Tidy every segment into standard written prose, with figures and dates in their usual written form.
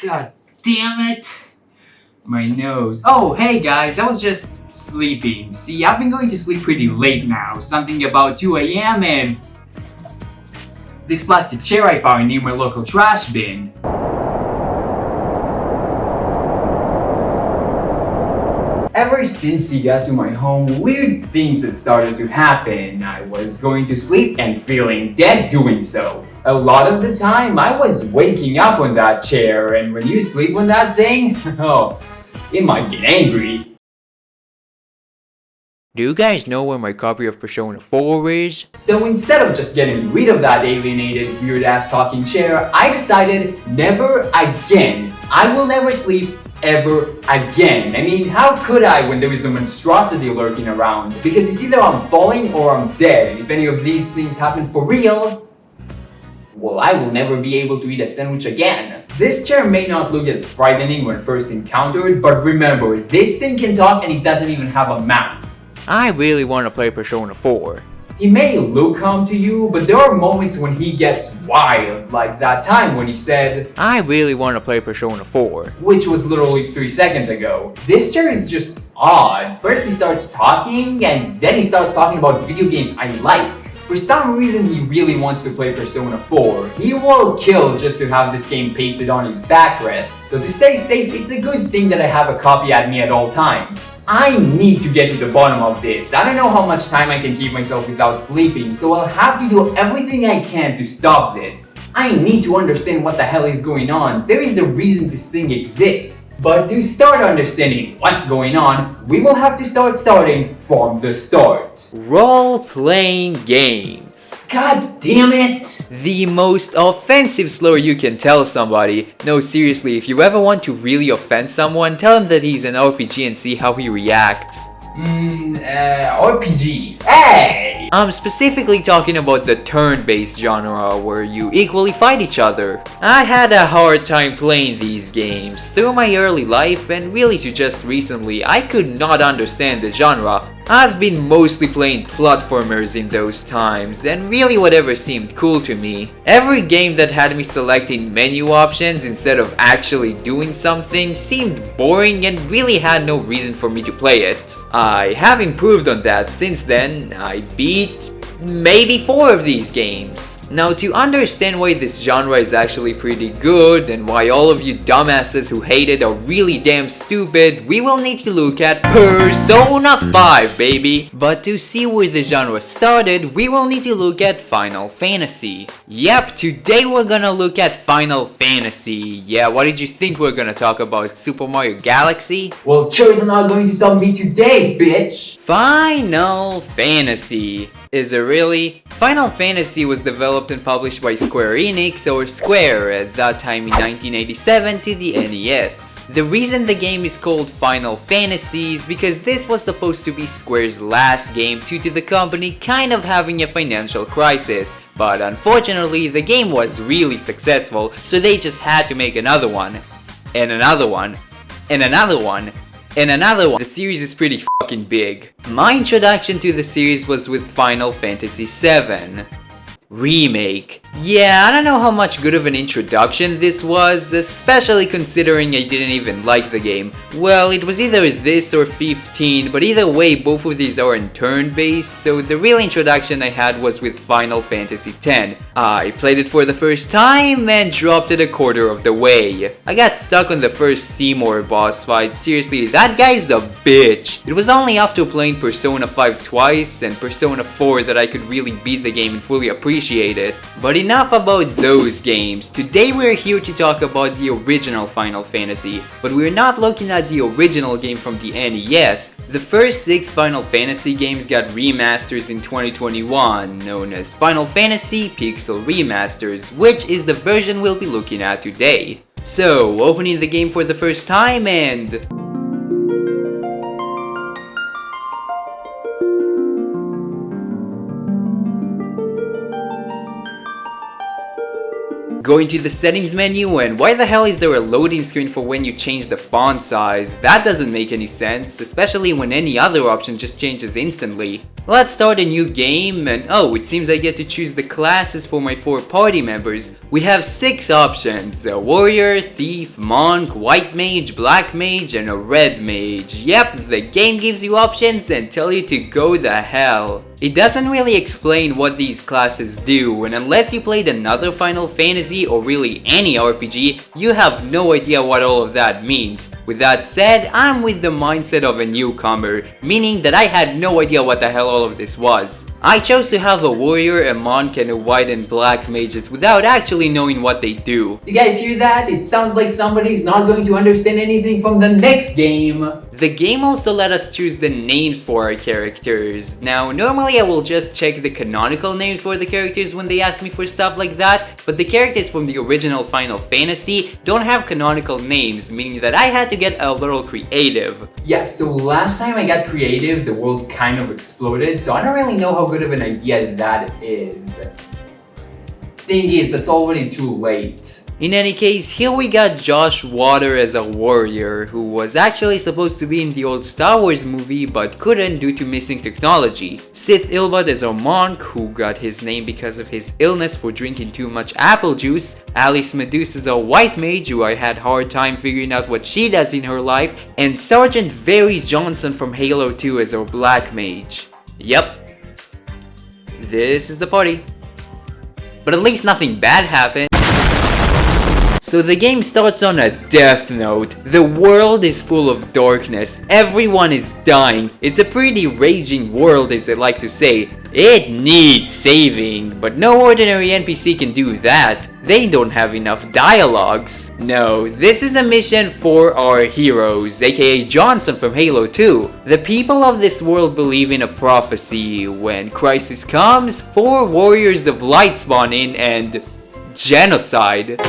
God damn it! My nose. Oh, hey guys, I was just sleeping. See, I've been going to sleep pretty late now, something about 2 a.m. and this plastic chair I found near my local trash bin. Ever since he got to my home, weird things had started to happen. I was going to sleep and feeling dead doing so. A lot of the time, I was waking up on that chair, and when you sleep on that thing, oh, it might get angry. Do you guys know where my copy of Persona 4 is? So instead of just getting rid of that alienated, weird-ass talking chair, I decided never again. I will never sleep ever again. I mean, how could I when there is a monstrosity lurking around? Because it's either I'm falling or I'm dead. And if any of these things happen for real, well, I will never be able to eat a sandwich again. This chair may not look as frightening when first encountered, but remember, this thing can talk and it doesn't even have a mouth. I really want to play Persona 4. He may look calm to you, but there are moments when he gets wild, like that time when he said, I really want to play Persona 4. which was literally 3 seconds ago. This chair is just odd. First he starts talking, and then he starts talking about video games I like. For some reason he really wants to play Persona 4. He will kill just to have this game pasted on his backrest. So to stay safe, it's a good thing that I have a copy at me at all times. I need to get to the bottom of this. I don't know how much time I can keep myself without sleeping, so I'll have to do everything I can to stop this. I need to understand what the hell is going on. There is a reason this thing exists. But to start understanding what's going on, we will have to start starting from the start. Role-playing games. God damn it! The most offensive slur you can tell somebody. No, seriously, if you ever want to really offend someone, tell him that he's an RPG and see how he reacts. RPG. Hey! I'm specifically talking about the turn-based genre where you equally fight each other. I had a hard time playing these games through my early life, and really to just recently, I could not understand the genre. I've been mostly playing platformers in those times, and really whatever seemed cool to me. Every game that had me selecting menu options instead of actually doing something seemed boring and really had no reason for me to play it. I have improved on that since then. I beat maybe 4 of these games. Now, to understand why this genre is actually pretty good and why all of you dumbasses who hate it are really damn stupid, we will need to look at Persona 5, baby. But to see where the genre started, we will need to look at Final Fantasy. Yep, today we're gonna look at Final Fantasy. Yeah, what did you think we're gonna talk about? Super Mario Galaxy? Well, chairs are not going to stop me today, bitch! Final Fantasy. Is it really? Final Fantasy was developed and published by Square Enix, or Square, at that time in 1987 to the NES. The reason the game is called Final Fantasy is because this was supposed to be Square's last game due to the company kind of having a financial crisis. But unfortunately, the game was really successful, so they just had to make another one. And another one. And another one. And another one. The series is pretty fucking big. My introduction to the series was with Final Fantasy VII Remake. Yeah, I don't know how much good of an introduction this was, especially considering I didn't even like the game. Well, it was either this or 15, but either way, both of these are in turn-based, so the real introduction I had was with Final Fantasy X. I played it for the first time and dropped it a quarter of the way. I got stuck on the first Seymour boss fight. Seriously, that guy's a bitch. It was only after playing Persona 5 twice and Persona 4 that I could really beat the game and fully appreciate it. But enough about those games. Today we're here to talk about the original Final Fantasy, but we're not looking at the original game from the NES. The first 6 Final Fantasy games got remasters in 2021, known as Final Fantasy Pixel Remasters, which is the version we'll be looking at today. So, opening the game for the first time and... Go into the settings menu, and why the hell is there a loading screen for when you change the font size? That doesn't make any sense, especially when any other option just changes instantly. Let's start a new game, and oh, it seems I get to choose the classes for my 4 party members. We have 6 options: a warrior, thief, monk, white mage, black mage, and a red mage. Yep, the game gives you options and tell you to go the hell. It doesn't really explain what these classes do, and unless you played another Final Fantasy or really any RPG, you have no idea what all of that means. With that said, I'm with the mindset of a newcomer, meaning that I had no idea what the hell all of this was. I chose to have a warrior, a monk, and a white and black mages without actually knowing what they do. You guys hear that? It sounds like somebody's not going to understand anything from the next game. The game also let us choose the names for our characters. Now, normally I will just check the canonical names for the characters when they ask me for stuff like that, but the characters from the original Final Fantasy don't have canonical names, meaning that I had to get a little creative. Yeah, so last time I got creative, the world kind of exploded, so I don't really know how good of an idea that is. Thing is, that's already too late. In any case, here we got Josh Water as a warrior, who was actually supposed to be in the old Star Wars movie but couldn't due to missing technology. Sith Ilbud as a monk, who got his name because of his illness for drinking too much apple juice. Alice Medusa as a white mage, who I had hard time figuring out what she does in her life. And Sergeant Very Johnson from Halo 2 as our black mage. Yep. This is the party. But at least nothing bad happened. So the game starts on a death note. The world is full of darkness. Everyone is dying. It's a pretty raging world, as they like to say. It needs saving, but no ordinary NPC can do that. They don't have enough dialogues. No, this is a mission for our heroes, aka Johnson from Halo 2. The people of this world believe in a prophecy. When crisis comes, 4 warriors of light spawn in and genocide.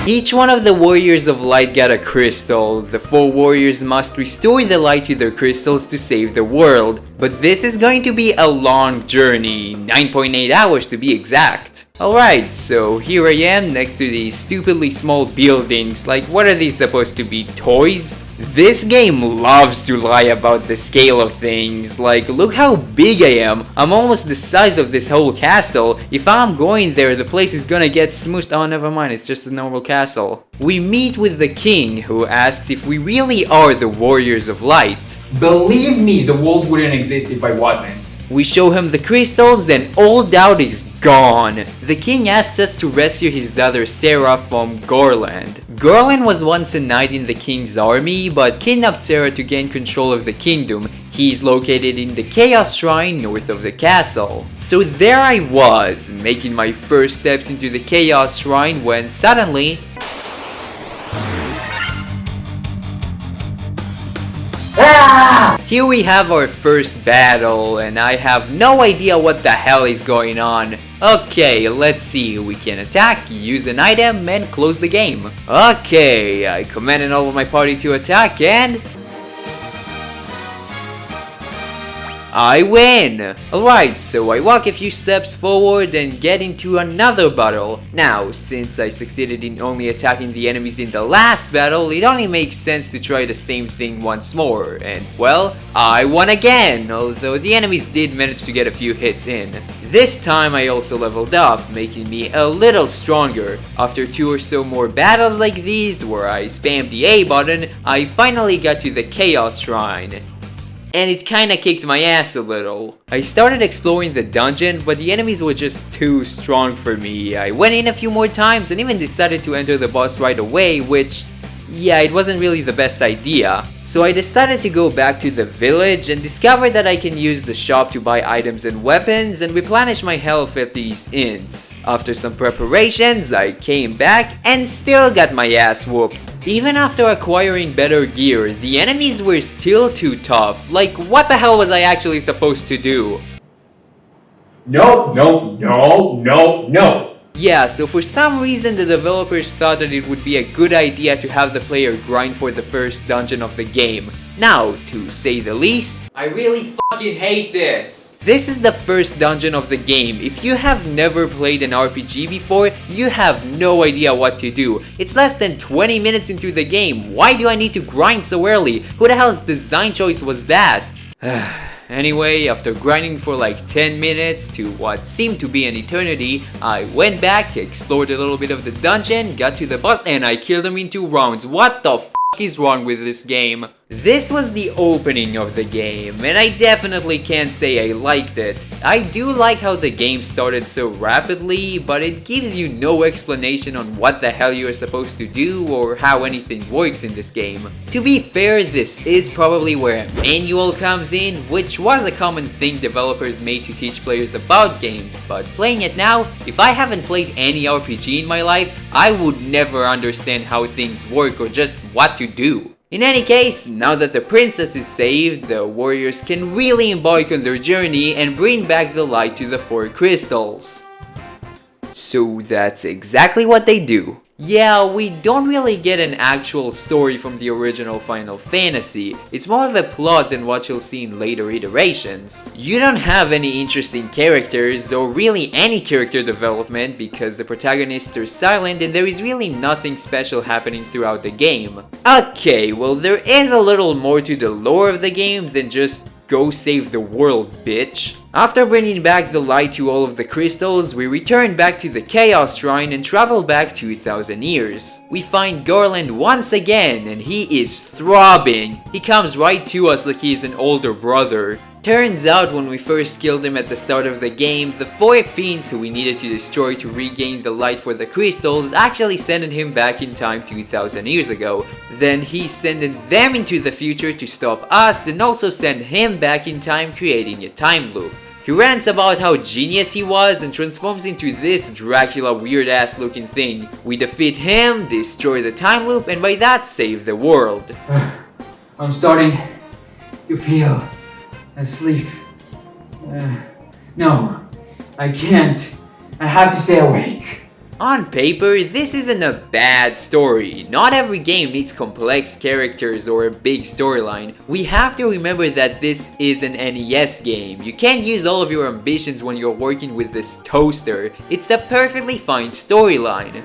Each one of the warriors of light got a crystal. The 4 warriors must restore the light to their crystals to save the world. But this is going to be a long journey, 9.8 hours to be exact. Alright, so here I am next to these stupidly small buildings. Like, what are these supposed to be, toys? This game loves to lie about the scale of things. Like, look how big I am. I'm almost the size of this whole castle. If I'm going there, the place is gonna get smooshed. Oh, never mind, it's just a normal castle. We meet with the king, who asks if we really are the warriors of light. Believe me, the world wouldn't exist if I wasn't. We show him the crystals and all doubt is gone. The king asks us to rescue his daughter Sarah from Garland. Garland was once a knight in the king's army, but kidnapped Sarah to gain control of the kingdom. He's located in the Chaos Shrine north of the castle. So there I was, making my first steps into the Chaos Shrine when suddenly... Ah! Here we have our first battle, and I have no idea what the hell is going on. Okay, let's see. We can attack, use an item, and close the game. Okay, I commanded all of my party to attack, and... I win! Alright, so I walk a few steps forward and get into another battle. Now, since I succeeded in only attacking the enemies in the last battle, it only makes sense to try the same thing once more. And, well, I won again, although the enemies did manage to get a few hits in. This time I also leveled up, making me a little stronger. After 2 or so more battles like these, where I spammed the A button, I finally got to the Chaos Shrine. And it kinda kicked my ass a little. I started exploring the dungeon, but the enemies were just too strong for me. I went in a few more times and even decided to enter the boss right away, which... yeah, it wasn't really the best idea. So I decided to go back to the village and discovered that I can use the shop to buy items and weapons and replenish my health at these inns. After some preparations, I came back and still got my ass whooped. Even after acquiring better gear, the enemies were still too tough. Like, what the hell was I actually supposed to do? No. Yeah, so for some reason the developers thought that it would be a good idea to have the player grind for the first dungeon of the game. Now, to say the least, I really fucking hate this! This is the first dungeon of the game. If you have never played an RPG before, you have no idea what to do. It's less than 20 minutes into the game. Why do I need to grind so early? Who the hell's design choice was that? Anyway, after grinding for like 10 minutes to what seemed to be an eternity, I went back, explored a little bit of the dungeon, got to the boss, and I killed him in 2 rounds. What the f is wrong with this game? This was the opening of the game, and I definitely can't say I liked it. I do like how the game started so rapidly, but it gives you no explanation on what the hell you are supposed to do or how anything works in this game. To be fair, this is probably where a manual comes in, which was a common thing developers made to teach players about games, but playing it now, if I haven't played any RPG in my life, I would never understand how things work or just what to do. In any case, now that the princess is saved, the warriors can really embark on their journey and bring back the light to the 4 crystals. So that's exactly what they do. Yeah, we don't really get an actual story from the original Final Fantasy. It's more of a plot than what you'll see in later iterations. You don't have any interesting characters or really any character development because the protagonists are silent and there is really nothing special happening throughout the game. Okay, well there is a little more to the lore of the game than just go save the world, bitch. After bringing back the light to all of the crystals, we return back to the Chaos Shrine and travel back 2,000 years. We find Garland once again and he is throbbing. He comes right to us like he is an older brother. Turns out when we first killed him at the start of the game, the 4 fiends who we needed to destroy to regain the light for the crystals actually sent him back in time 2,000 years ago. Then he sent them into the future to stop us and also send him back in time, creating a time loop. He rants about how genius he was and transforms into this Dracula weird ass looking thing. We defeat him, destroy the time loop, and by that save the world. I'm starting to feel asleep. No, I can't. I have to stay awake. On paper, this isn't a bad story. Not every game needs complex characters or a big storyline. We have to remember that this is an NES game. You can't use all of your ambitions when you're working with this toaster. It's a perfectly fine storyline.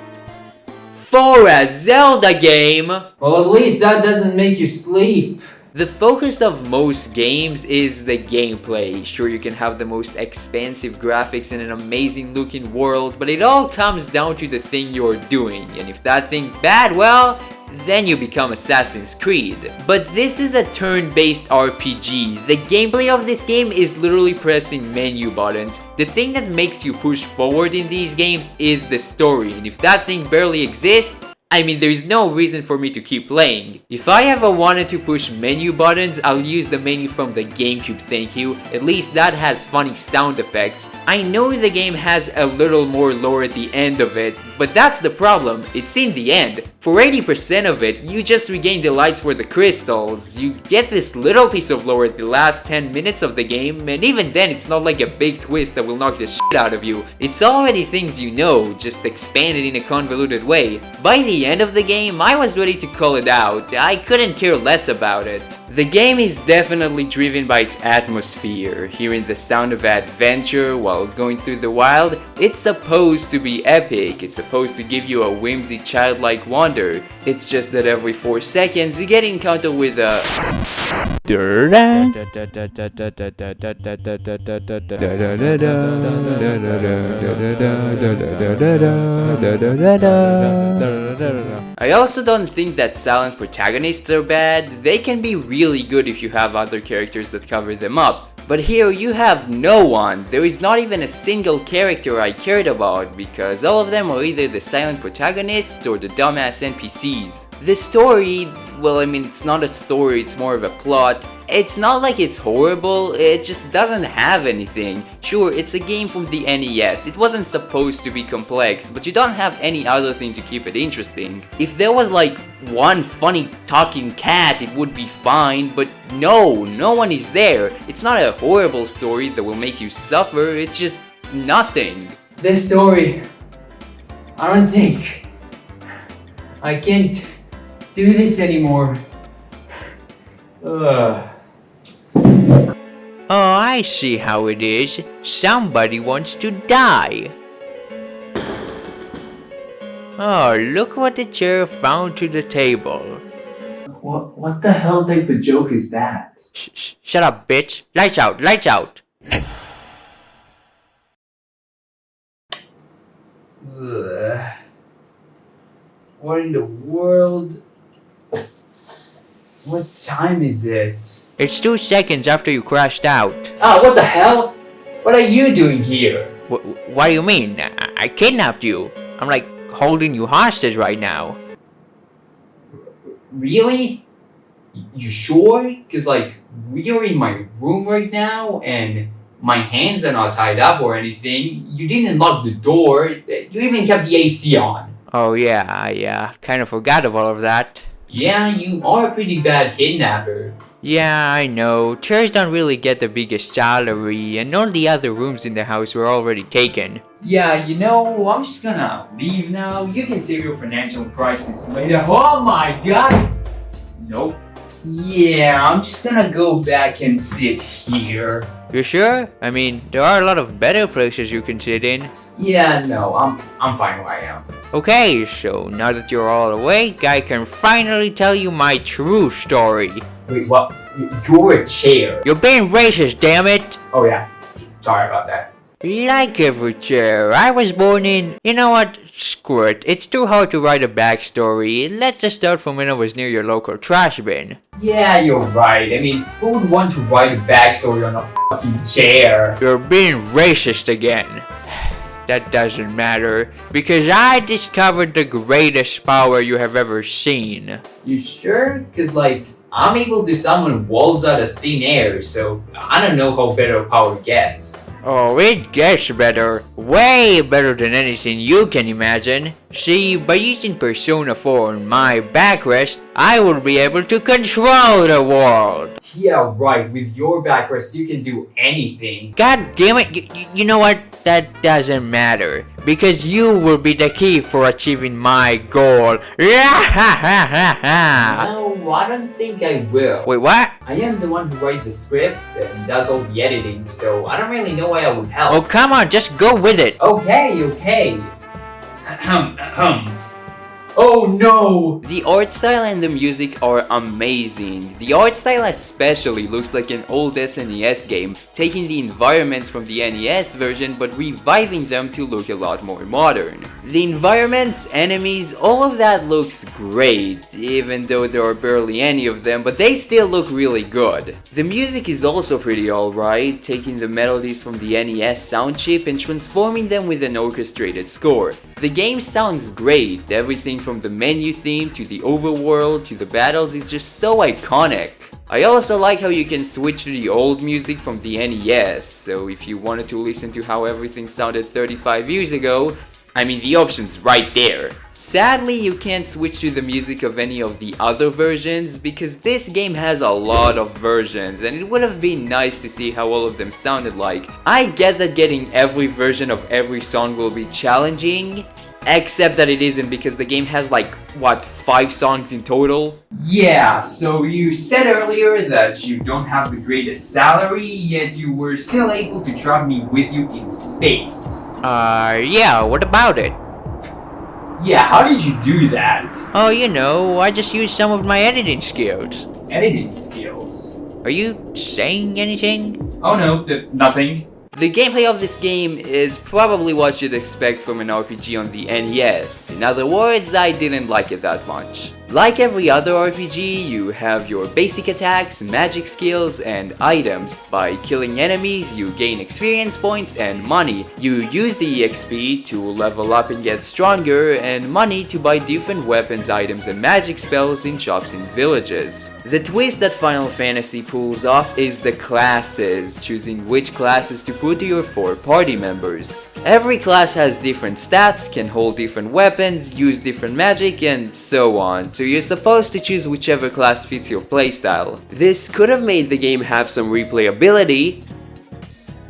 For a Zelda game! Well, at least that doesn't make you sleep. The focus of most games is the gameplay. Sure, you can have the most expansive graphics and an amazing looking world, but it all comes down to the thing you're doing, and if that thing's bad, well, then you become Assassin's Creed. But this is a turn-based RPG. The gameplay of this game is literally pressing menu buttons. The thing that makes you push forward in these games is the story, and if that thing barely exists, I mean, there's no reason for me to keep playing. If I ever wanted to push menu buttons, I'll use the menu from the GameCube, thank you. At least that has funny sound effects. I know the game has a little more lore at the end of it, but that's the problem, it's in the end. For 80% of it, you just regain the lights for the crystals. You get this little piece of lore at the last 10 minutes of the game, and even then it's not like a big twist that will knock the shit out of you. It's already things you know, just expanded in a convoluted way. By the end of the game, I was ready to call it out. I couldn't care less about it. The game is definitely driven by its atmosphere. Hearing the sound of adventure while going through the wild, it's supposed to be epic. It's supposed to give you a whimsy childlike wonder. It's just that every 4 seconds you get encountered with a I also don't think that silent protagonists are bad. They can be really good if you have other characters that cover them up. But here you have no one. There is not even a single character I cared about because all of them are either the silent protagonists or the dumbass NPCs. The story, well, I mean, it's not a story, it's more of a plot. It's not like it's horrible, it just doesn't have anything. Sure, it's a game from the NES, it wasn't supposed to be complex, but you don't have any other thing to keep it interesting. If there was like one funny talking cat, it would be fine, but no one is there. It's not a horrible story that will make you suffer, it's just nothing. This story I don't think I can't do this anymore. Ugh. Oh, I see how it is. Somebody wants to die. Oh, look what the chair found to the table. What the hell type of joke is that? Shut up, bitch. Lights out, lights out. Ugh. What in the world? What time is it? It's 2 seconds after you crashed out. Ah, what the hell? What are you doing here? What do you mean? I kidnapped you. I'm like holding you hostage right now. Really? You sure? Cause like, we are in my room right now and my hands are not tied up or anything. You didn't lock the door. You even kept the AC on. Oh yeah, I kind of forgot of all of that. Yeah, you are a pretty bad kidnapper. Yeah, I know. Chairs don't really get the biggest salary, and all the other rooms in the house were already taken. Yeah, you know, I'm just gonna leave now. You can save your financial crisis later. Oh my god! Nope. Yeah, I'm just gonna go back and sit here. You sure? I mean, there are a lot of better places you can sit in. Yeah, no, I'm fine where I am. Okay, so now that you're all awake, I can finally tell you my true story. Wait, what? You're a chair. You're being racist, damn it! Oh yeah, sorry about that. Like every chair, I was born in... You know what? Screw it. It's too hard to write a backstory. Let's just start from when I was near your local trash bin. Yeah, you're right. I mean, who would want to write a backstory on a fucking chair? You're being racist again. That doesn't matter, because I discovered the greatest power you have ever seen. You sure? Cause like, I'm able to summon walls out of thin air, so I don't know how better power gets. Oh, it gets better. Way better than anything you can imagine. See, by using Persona 4 on my backrest, I will be able to control the world. Yeah, right. With your backrest, you can do anything. God damn it, you know what? That doesn't matter. Because you will be the key for achieving my goal. No, I don't think I will. Wait, what? I am the one who writes the script and does all the editing, so I don't really know why I would help. Oh, come on, just go with it. Okay. Oh no! The art style and the music are amazing. The art style especially looks like an old SNES game, taking the environments from the NES version but reviving them to look a lot more modern. The environments, enemies, all of that looks great, even though there are barely any of them, but they still look really good. The music is also pretty alright, taking the melodies from the NES sound chip and transforming them with an orchestrated score. The game sounds great, everything from the menu theme to the overworld to the battles is just so iconic. I also like how you can switch to the old music from the NES, so if you wanted to listen to how everything sounded 35 years ago, I mean the option's right there. Sadly, you can't switch to the music of any of the other versions because this game has a lot of versions and it would have been nice to see how all of them sounded like. I get that getting every version of every song will be challenging, except that it isn't because the game has like, what, 5 songs in total? Yeah, so you said earlier that you don't have the greatest salary, yet you were still able to drag me with you in space. Yeah, what about it? Yeah, how did you do that? Oh, you know, I just used some of my editing skills. Editing skills. Are you saying anything? Oh no, nothing. The gameplay of this game is probably what you'd expect from an RPG on the NES. In other words, I didn't like it that much. Like every other RPG, you have your basic attacks, magic skills, and items. By killing enemies, you gain experience points and money. You use the EXP to level up and get stronger, and money to buy different weapons, items, and magic spells in shops and villages. The twist that Final Fantasy pulls off is the classes, choosing which classes to put to your 4 party members. Every class has different stats, can hold different weapons, use different magic, and so on. So you're supposed to choose whichever class fits your playstyle. This could have made the game have some replayability,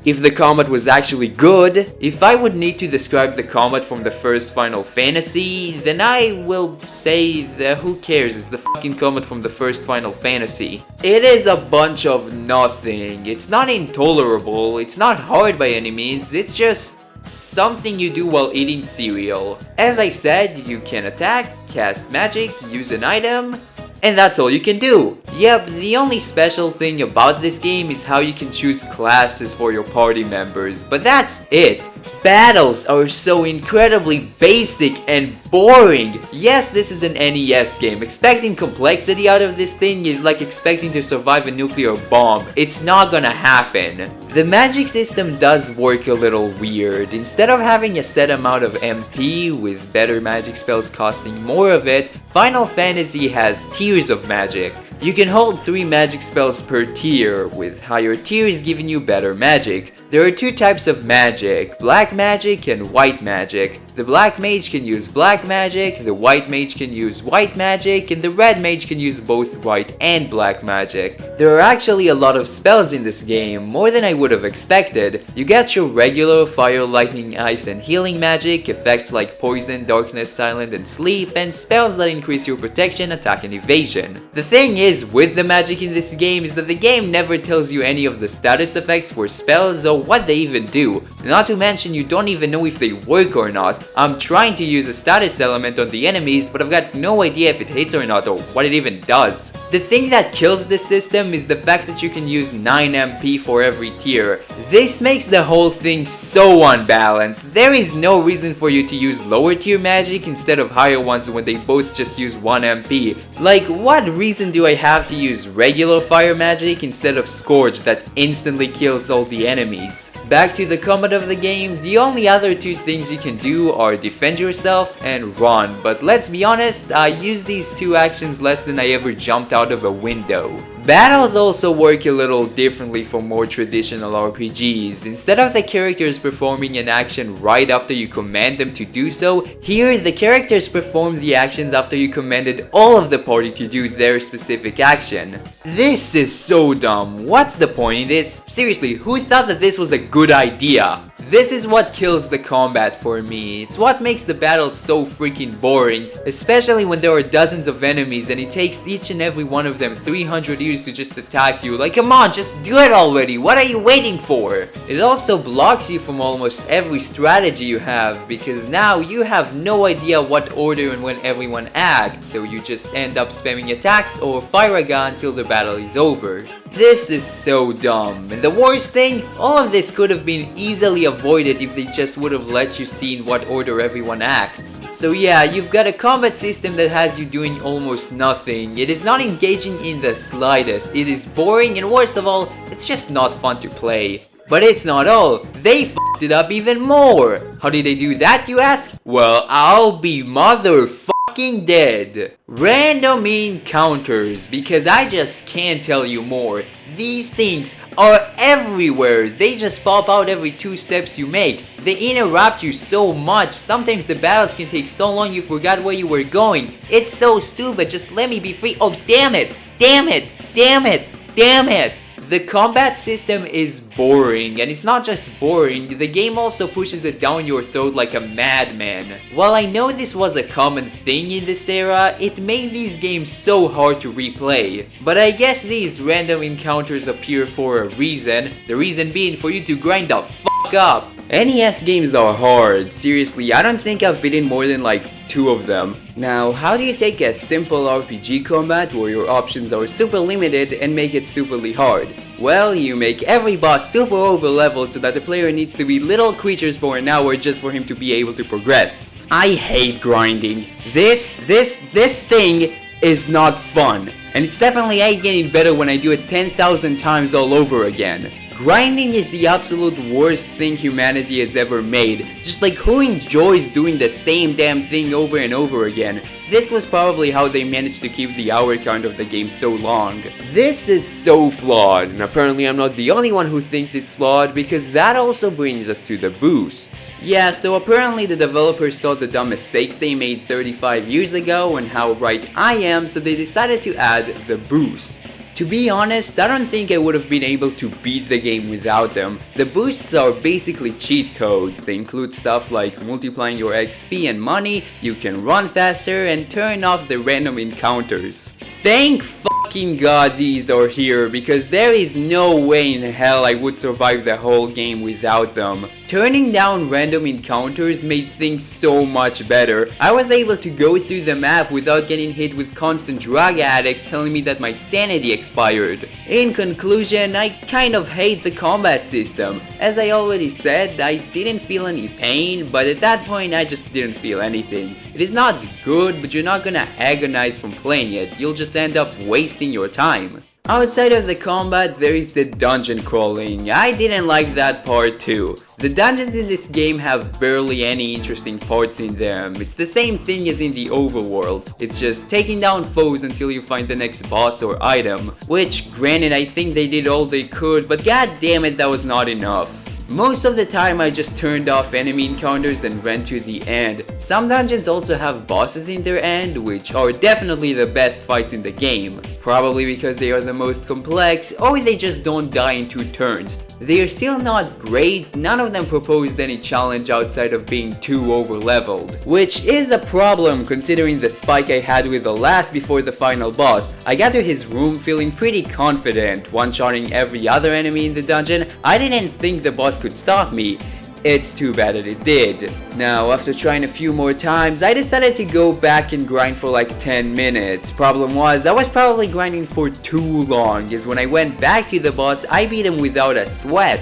if the combat was actually good. If I would need to describe the combat from the first Final Fantasy, then I will say that who cares, it's the fucking combat from the first Final Fantasy. It is a bunch of nothing. It's not intolerable, it's not hard by any means, it's just something you do while eating cereal. As I said, you can attack, cast magic, use an item, and that's all you can do. Yep, the only special thing about this game is how you can choose classes for your party members, but that's it. Battles are so incredibly basic and boring. Yes, this is an NES game. Expecting complexity out of this thing is like expecting to survive a nuclear bomb. It's not gonna happen. The magic system does work a little weird. Instead of having a set amount of MP with better magic spells costing more of it, Final Fantasy has tiers of magic. You can hold 3 magic spells per tier, with higher tiers giving you better magic. There are 2 types of magic, black magic and white magic. The black mage can use black magic, the white mage can use white magic, and the red mage can use both white and black magic. There are actually a lot of spells in this game, more than I would have expected. You get your regular fire, lightning, ice, and healing magic, effects like poison, darkness, silent, and sleep, and spells that increase your protection, attack, and evasion. The thing is with the magic in this game is that the game never tells you any of the status effects for spells or what they even do. Not to mention you don't even know if they work or not. I'm trying to use a status element on the enemies, but I've got no idea if it hits or not or what it even does. The thing that kills this system is the fact that you can use 9 MP for every tier. This makes the whole thing so unbalanced. There is no reason for you to use lower tier magic instead of higher ones when they both just use 1 MP. Like, what reason do I have to use regular fire magic instead of Scourge that instantly kills all the enemies? Back to the combat of the game, the only other 2 things you can do are defend yourself and run, but let's be honest, I use these 2 actions less than I ever jumped out of a window. Battles also work a little differently from more traditional RPGs. Instead of the characters performing an action right after you command them to do so, here the characters perform the actions after you commanded all of the party to do their specific action. This is so dumb. What's the point in this? Seriously, who thought that this was a good idea? This is what kills the combat for me. It's what makes the battle so freaking boring, especially when there are dozens of enemies and it takes each and every one of them 300 years to just attack you. Like, come on, just do it already. What are you waiting for? It also blocks you from almost every strategy you have, because now you have no idea what order and when everyone acts, so you just end up spamming attacks or fire a gun until the battle is over. This is so dumb, and the worst thing, all of this could have been easily avoided if they just would have let you see in what order everyone acts. So yeah, you've got a combat system that has you doing almost nothing. It is not engaging in the slightest, it is boring, and worst of all, it's just not fun to play. But it's not all, they f***ed it up even more! How did they do that, you ask? Well, I'll be motherfucking dead. Random encounters, because I just can't tell you more. These things are everywhere. They just pop out every 2 steps you make. They interrupt you so much. Sometimes the battles can take so long you forgot where you were going. It's so stupid. Just let me be free. Oh, damn it. Damn it. Damn it. Damn it. The combat system is boring, and it's not just boring, the game also pushes it down your throat like a madman. While I know this was a common thing in this era, it made these games so hard to replay. But I guess these random encounters appear for a reason, the reason being for you to grind the fuck up. NES games are hard, seriously, I don't think I've beaten more than like 2 of them. Now, how do you take a simple RPG combat where your options are super limited and make it stupidly hard? Well, you make every boss super over-leveled so that the player needs to be little creatures for an hour just for him to be able to progress. I hate grinding. This thing is not fun. And it's definitely ain't getting better when I do it 10,000 times all over again. Grinding is the absolute worst thing humanity has ever made. Just like, who enjoys doing the same damn thing over and over again? This was probably how they managed to keep the hour count of the game so long. This is so flawed, and apparently I'm not the only one who thinks it's flawed, because that also brings us to the boost. Yeah, so apparently the developers saw the dumb mistakes they made 35 years ago and how right I am, so they decided to add the boost. To be honest, I don't think I would have been able to beat the game without them. The boosts are basically cheat codes. They include stuff like multiplying your XP and money, you can run faster, and turn off the random encounters. Thank fucking god these are here, because there is no way in hell I would survive the whole game without them. Turning down random encounters made things so much better. I was able to go through the map without getting hit with constant drug addicts telling me that my sanity expired. In conclusion, I kind of hate the combat system. As I already said, I didn't feel any pain, but at that point I just didn't feel anything. It is not good, but you're not gonna agonize from playing it, you'll just end up wasting your time. Outside of the combat, there is the dungeon crawling. I didn't like that part too. The dungeons in this game have barely any interesting parts in them. It's the same thing as in the overworld. It's just taking down foes until you find the next boss or item. Which, granted, I think they did all they could, but god damn it, that was not enough. Most of the time I just turned off enemy encounters and ran to the end. Some dungeons also have bosses in their end, which are definitely the best fights in the game. Probably because they are the most complex, or they just don't die in 2 turns. They are still not great, none of them proposed any challenge outside of being too over-leveled. Which is a problem considering the spike I had with the last before the final boss. I got to his room feeling pretty confident, one-shotting every other enemy in the dungeon. I didn't think the boss could stop me. It's too bad that it did. Now, after trying a few more times, I decided to go back and grind for like 10 minutes. Problem was, I was probably grinding for too long, as when I went back to the boss, I beat him without a sweat.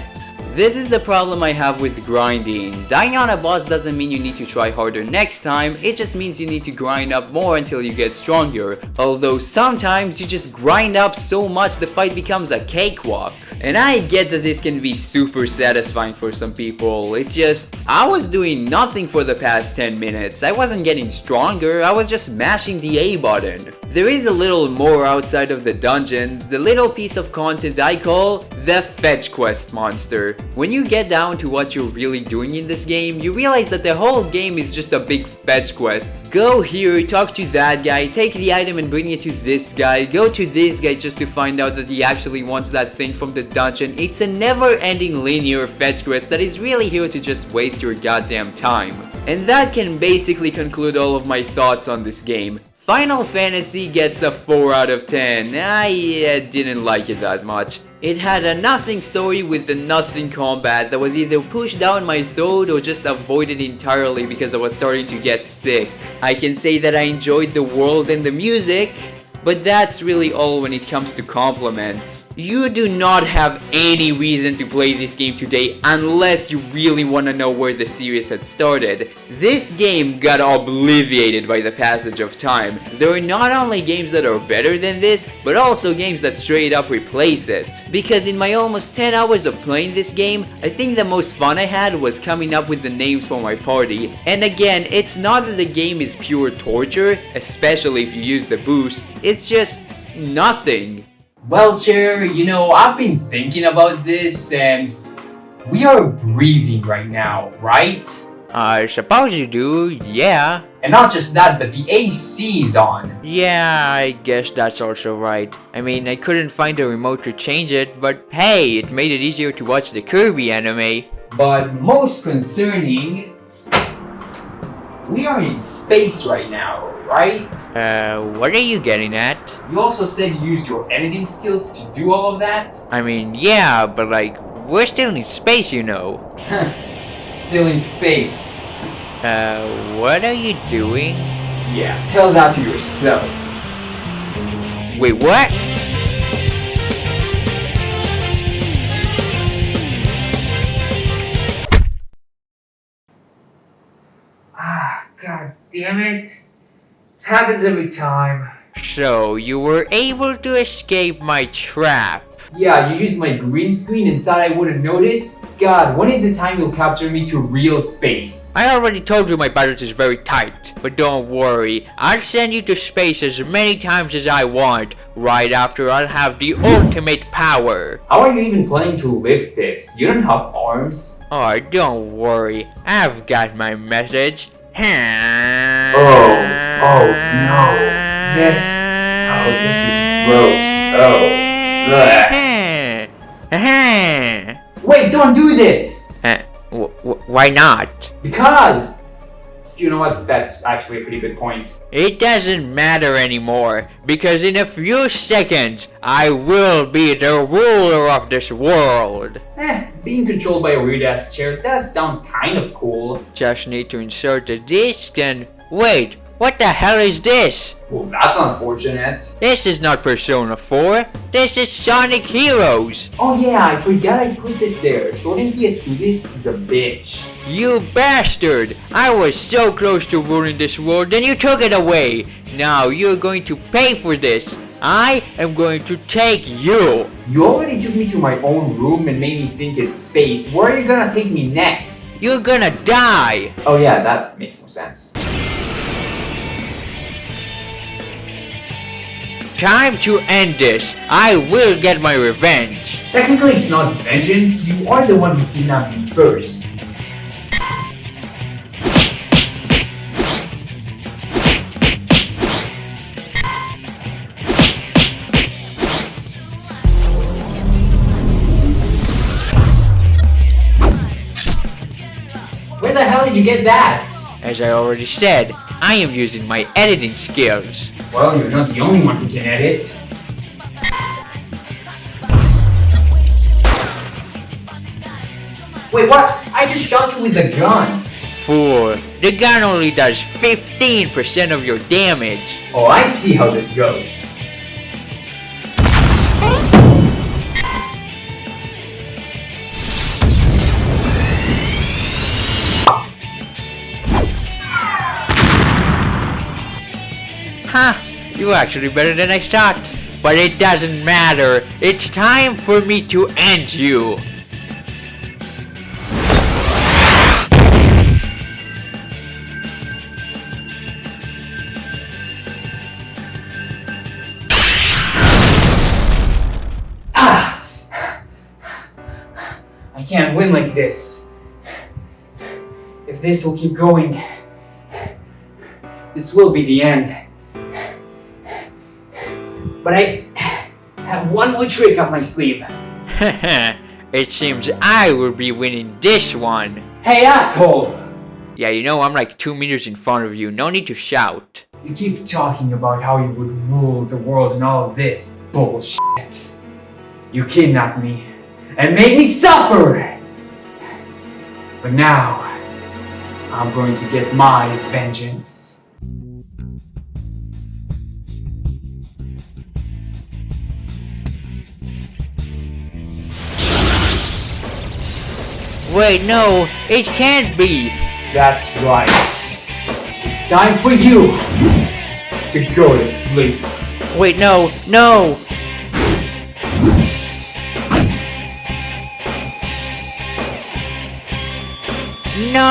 This is the problem I have with grinding. Dying on a boss doesn't mean you need to try harder next time, it just means you need to grind up more until you get stronger. Although sometimes you just grind up so much the fight becomes a cakewalk. And I get that this can be super satisfying for some people, it's just, I was doing nothing for the past 10 minutes, I wasn't getting stronger, I was just mashing the A button. There is a little more outside of the dungeon, the little piece of content I call the fetch quest monster. When you get down to what you're really doing in this game, you realize that the whole game is just a big fetch quest. Go here, talk to that guy, take the item and bring it to this guy, go to this guy just to find out that he actually wants that thing from the dungeon. It's a never-ending linear fetch quest that is really here to just waste your goddamn time. And that can basically conclude all of my thoughts on this game. Final Fantasy gets a 4 out of 10. I didn't like it that much. It had a nothing story with a nothing combat that was either pushed down my throat or just avoided entirely because I was starting to get sick. I can say that I enjoyed the world and the music, but that's really all when it comes to compliments. You do not have any reason to play this game today unless you really want to know where the series had started. This game got obliterated by the passage of time. There are not only games that are better than this, but also games that straight up replace it. Because in my almost 10 hours of playing this game, I think the most fun I had was coming up with the names for my party. And again, it's not that the game is pure torture, especially if you use the boost. It's just nothing. Well, Chair, you know, I've been thinking about this and we are breathing right now, right? I suppose you do, yeah. And not just that, but the AC is on. Yeah, I guess that's also right. I mean, I couldn't find a remote to change it, but hey, it made it easier to watch the Kirby anime. But most concerning, we are in space right now, right? What are you getting at? You also said you used your editing skills to do all of that? I mean, yeah, but like, we're still in space, you know. Still in space. What are you doing? Yeah, tell that to yourself. Wait, what? God damn it. Happens every time. So, you were able to escape my trap. Yeah, you used my green screen and thought I wouldn't notice? God, when is the time you'll capture me to real space? I already told you my budget is very tight, but don't worry, I'll send you to space as many times as I want, right after I'll have the ultimate power. How are you even planning to lift this? You don't have arms? Oh, don't worry, I've got my methods. Oh no. This is gross. Oh. Wait, don't do this! Why not? Because! You know what? That's actually a pretty good point. It doesn't matter anymore, because in a few seconds, I will be the ruler of this world. Being controlled by a weird-ass chair does sound kind of cool. Just need to insert the disc and... Wait, what the hell is this? Well, that's unfortunate. This is not Persona 4, this is Sonic Heroes. Oh yeah, I forgot I put this there. Sorting PS2 discs is a bitch. You bastard! I was so close to ruling this world and you took it away! Now you're going to pay for this! I am going to take you! You already took me to my own room and made me think it's space. Where are you gonna take me next? You're gonna die! Oh yeah, that makes more sense. Time to end this! I will get my revenge! Technically it's not vengeance, you are the one who kidnapped me first. Where the hell did you get that? As I already said, I am using my editing skills. Well, you're not the only one who can edit. Wait, what? I just shot you with a gun. Fool, the gun only does 15% of your damage. Oh, I see how this goes. Ha! You're actually better than I thought. But it doesn't matter. It's time for me to end you. I can't win like this. If this will keep going, this will be the end. But I have one more trick up my sleeve. It seems I will be winning this one. Hey asshole! Yeah, you know I'm like 2 meters in front of you. No need to shout. You keep talking about how you would rule the world and all of this bullshit. You kidnapped me and made me suffer! But now, I'm going to get my vengeance. Wait, no, it can't be. That's right. It's time for you to go to sleep. Wait, no, no. No!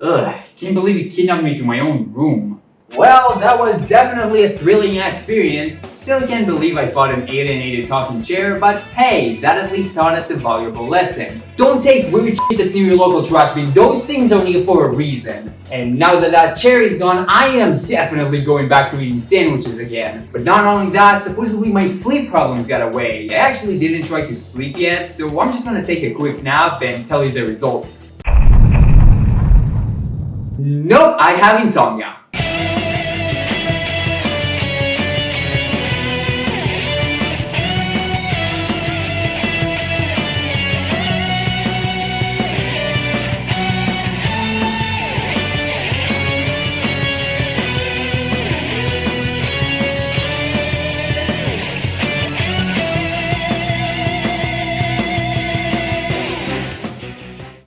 Ugh, can't believe you kidnapped me to my own room. Well, that was definitely a thrilling experience. Still can't believe I fought an alienated talking chair, but hey, that at least taught us a valuable lesson. Don't take weird shit that's near your local trash bin. Those things are near for a reason. And now that that chair is gone, I am definitely going back to eating sandwiches again. But not only that, supposedly my sleep problems got away. I actually didn't try to sleep yet, so I'm just gonna take a quick nap and tell you the results. Nope, I have insomnia.